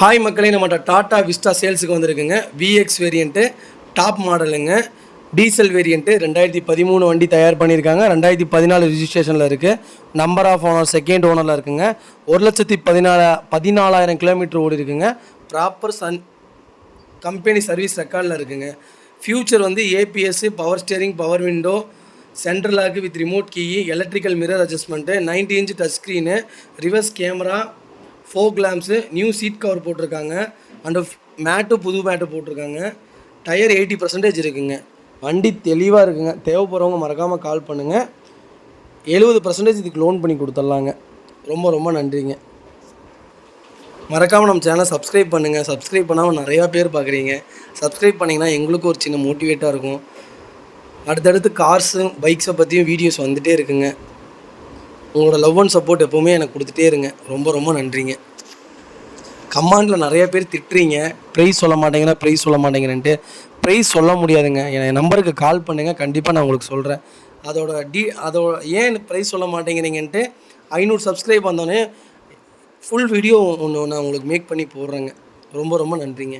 Hi மக்களே, நம்மகிட்ட Tata Vista சேல்ஸுக்கு வந்திருக்குங்க. விஎக்ஸ் வேரியண்ட்டு டாப் மாடலுங்க. டீசல் வேரியண்ட்டு 2013 வண்டி தயார் பண்ணியிருக்காங்க. 2014 ரிஜிஸ்ட்ரேஷனில் இருக்குது. நம்பர் ஆஃப் ஓனர் செகண்ட் ஓனரில் இருக்குங்க. 1,14,000 கிலோமீட்டர் ஓடி இருக்குங்க. ப்ராப்பர் கம்பெனி சர்வீஸ் ரெக்கார்டில் இருக்குங்க. ஃபியூச்சர் வந்து ABS, power steering, power window, central lock with remote key, electrical mirror adjustment, 90 inch touch screen, reverse camera, fog lamps, new seat cover போட்டிருக்காங்க. And புது mat போட்டிருக்காங்க. Tyre 80% இருக்குங்க. வண்டி தெளிவாக இருக்குங்க. தேவைப்படுறவங்க மறக்காமல் கால் பண்ணுங்கள். 70% இதுக்கு லோன் பண்ணி கொடுத்துட்லாங்க. ரொம்ப ரொம்ப நன்றிங்க. மறக்காமல் நம்ம சேனலை சப்ஸ்கிரைப் பண்ணுங்கள். சப்ஸ்கிரைப் பண்ணாமல் நிறையா பேர் பார்க்குறீங்க. சப்ஸ்கிரைப் பண்ணிங்கன்னா எங்களுக்கும் ஒரு சின்ன மோட்டிவேட்டாக இருக்கும். அடுத்தடுத்து கார்ஸும் பைக்ஸை பற்றியும் வீடியோஸ் வந்துகிட்டே இருக்குங்க. உங்களோட லவ் அண்ட் சப்போர்ட் எப்போவுமே எனக்கு கொடுத்துட்டே இருங்க. ரொம்ப ரொம்ப நன்றிங்க. கமாண்டில் நிறைய பேர் திட்டுறீங்க, ப்ரைஸ் சொல்ல மாட்டேங்கிறேன்ட்டு. ப்ரைஸ் சொல்ல முடியாதுங்க. என் நம்பருக்கு கால் பண்ணுங்கள், கண்டிப்பாக நான் உங்களுக்கு சொல்கிறேன். அதோட ஏன் ப்ரைஸ் சொல்ல மாட்டேங்கிறீங்கன்ட்டு 500 சப்ஸ்கிரைப் வந்தோடனே ஃபுல் வீடியோ ஒன்று நான் உங்களுக்கு மேக் பண்ணி போடுறேங்க. ரொம்ப ரொம்ப நன்றிங்க.